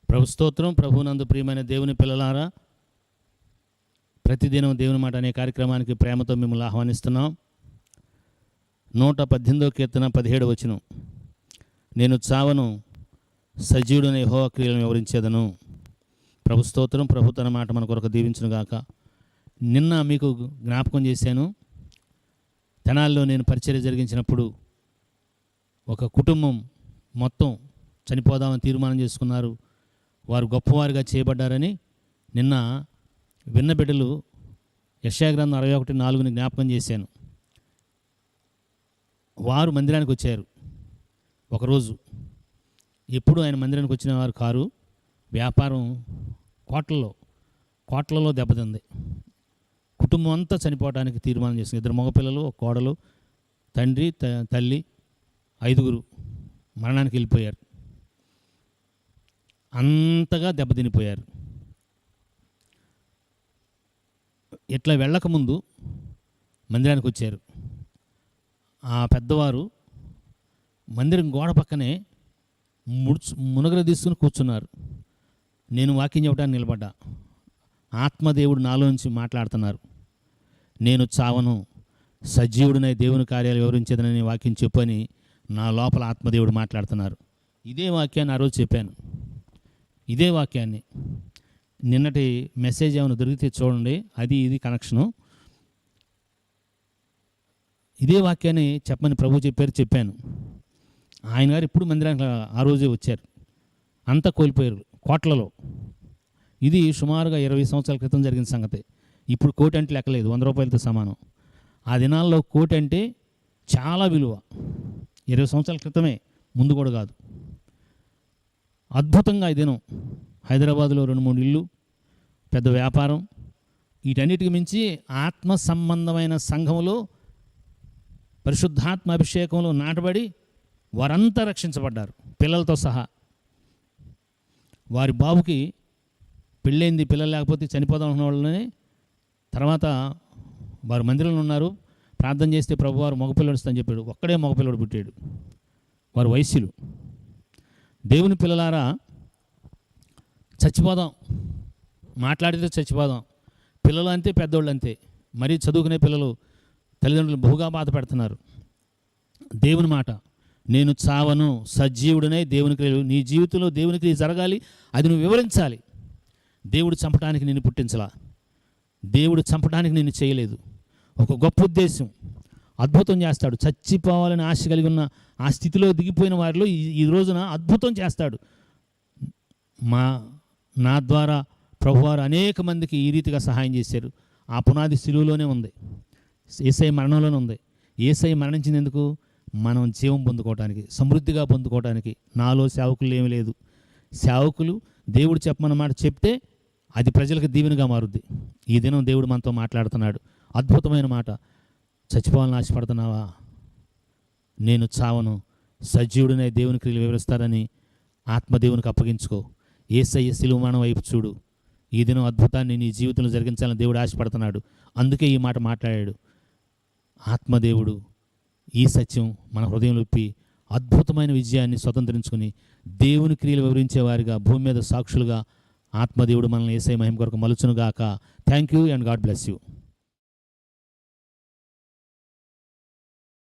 ప్రభు స్తోత్రం. ప్రభునందు ప్రియమైన దేవుని పిల్లలారా, ప్రతిదినం దేవుని మాట అనే కార్యక్రమానికి ప్రేమతో మిమ్మల్ని ఆహ్వానిస్తున్నాం. 118వ కీర్తన 17వ వచనం, నేను చావను, సజీవుడనే యెహోవా క్రియలను వివరించేదను. ప్రభు స్తోత్రం. ప్రభు తన మాట మన కొరకు దీవించును గాక. నిన్న మీకు జ్ఞాపకం చేశాను, తెనాలిలో నేను పరిచర్య జరిగించినప్పుడు ఒక కుటుంబం మొత్తం చనిపోదామని తీర్మానం చేసుకున్నారు. వారు గొప్పవారిగా చేయబడ్డారని నిన్న విన్న బిడ్డలు యెషయా గ్రంథం 61:4 జ్ఞాపకం చేశాను. వారు మందిరానికి వచ్చారు ఒకరోజు. ఎప్పుడు ఆయన మందిరానికి వచ్చిన వారు కారు. వ్యాపారం కోట్లలో దెబ్బతింది. కుటుంబం అంతా చనిపోవడానికి తీర్మానం చేసింది. 2 మగపిల్లలు, ఒక కోడలు, తండ్రి, తల్లి, 5 మరణానికి వెళ్ళిపోయారు. అంతగా దెబ్బతినిపోయారు. ఇట్లా వెళ్ళకముందు మందిరానికి వచ్చారు. ఆ పెద్దవారు మందిరం గోడ పక్కనే మునగలు తీసుకుని కూర్చున్నారు. నేను వాక్యం చెప్పడానికి నిలబడ్డా. ఆత్మదేవుడు నాలో నుంచి మాట్లాడుతున్నారు. నేను చావను, సజీవుడినై దేవుని కార్యాలు వివరించేదనని వాక్యం చెప్పని నా లోపల ఆత్మదేవుడు మాట్లాడుతున్నారు. ఇదే వాక్యాన్ని ఆ రోజు చెప్పాను. ఇదే వాక్యాన్ని నిన్నటి మెసేజ్ ఏమైనా దొరికితే చూడండి, అది ఇది కనెక్షను. ఇదే వాక్యాన్ని చెప్పమని ప్రభు చెప్పాను. ఆయన గారు ఇప్పుడు మందిరానికి ఆ రోజే వచ్చారు. అంతా కోల్పోయారు కోట్లలో. ఇది సుమారుగా 20 సంవత్సరాల క్రితం జరిగిన సంగతి. ఇప్పుడు కోటి అంటే లెక్కలేదు, 100 రూపాయలతో సమానం. ఆ దినాల్లో కోటి అంటే చాలా విలువ. 20 సంవత్సరాల క్రితమే, ముందు కూడా కాదు. అద్భుతంగా ఈ దినం హైదరాబాదులో 2-3 ఇళ్ళు, పెద్ద వ్యాపారం, వీటన్నిటికి మించి ఆత్మ సంబంధమైన సంఘంలో పరిశుద్ధాత్మ అభిషేకంలో నాటబడి వారంతా రక్షించబడ్డారు, పిల్లలతో సహా. వారి బాబుకి పెళ్ళైంది, పిల్లలు లేకపోతే చనిపోదాం అనుకున్న వాళ్ళని తర్వాత వారు మందిరంలో ఉన్నారు. ప్రార్థన చేస్తే ప్రభువారు మగపిల్లడు ఇస్తానని చెప్పాడు. ఒక్కడే మగపిల్లడు పుట్టాడు. వారు వైశ్యులు. దేవుని పిల్లలారా, చచ్చిపోదాం, మాట్లాడితే చచ్చిపోదాం. పిల్లలు అంతే, పెద్దోళ్ళు అంతే. మరీ చదువుకునే పిల్లలు తల్లిదండ్రులు బహుగా బాధ పెడుతున్నారు. దేవుని మాట, నేను చావను, సజీవుడనే దేవుని క్రియలు. నీ జీవితంలో దేవుని క్రియ జరగాలి, అది నువ్వు వివరించాలి. దేవుడు చంపడానికి నిన్ను పుట్టించలా, దేవుడు చంపడానికి నిన్ను చేయలేదు. ఒక గొప్ప ఉద్దేశం, అద్భుతం చేస్తాడు. చచ్చిపోవాలని ఆశ కలిగి ఉన్న ఆ స్థితిలో దిగిపోయిన వారిలో ఈ రోజున అద్భుతం చేస్తాడు. నా ద్వారా ప్రభువారు అనేక మందికి ఈ రీతిగా సహాయం చేశారు. ఆ పునాది సిలువలోనే ఉంది, యేసయ్య మరణంలోనే ఉంది. యేసయ్య మరణించింది ఎందుకు? మనం జీవం పొందుకోవటానికి, సమృద్ధిగా పొందుకోవటానికి. నాలో సేవకులు ఏమీ లేదు. సేవకులు దేవుడు చెప్పమన్నమాట చెప్తే అది ప్రజలకు దీవెనగా మారుద్ది. ఈ దినం దేవుడు మనతో మాట్లాడుతున్నాడు. అద్భుతమైన మాట. చచ్చిపోవాలని ఆశపడుతున్నావా? నేను చావను, సజీవుడినే దేవుని క్రియలు వివరిస్తారని ఆత్మదేవునికి అప్పగించుకో. యేసయ్య శిలువ మరణం వైపు చూడు. ఈ దినం అద్భుతాన్ని నీ జీవితంలో జరిగించాలని దేవుడు ఆశపడుతున్నాడు. అందుకే ఈ మాట మాట్లాడాడు. ఆత్మదేవుడు ఈ సత్యం మన హృదయంలో విప్పి అద్భుతమైన విజయాన్ని స్వతంత్రించుకుని దేవుని క్రియలు వివరించే వారిగా భూమి మీద సాక్షులుగా ఆత్మదేవుడు మనల్ని యేసయ్య మహిమ కొరకు మలుచునుగాక. Thank you and God bless you.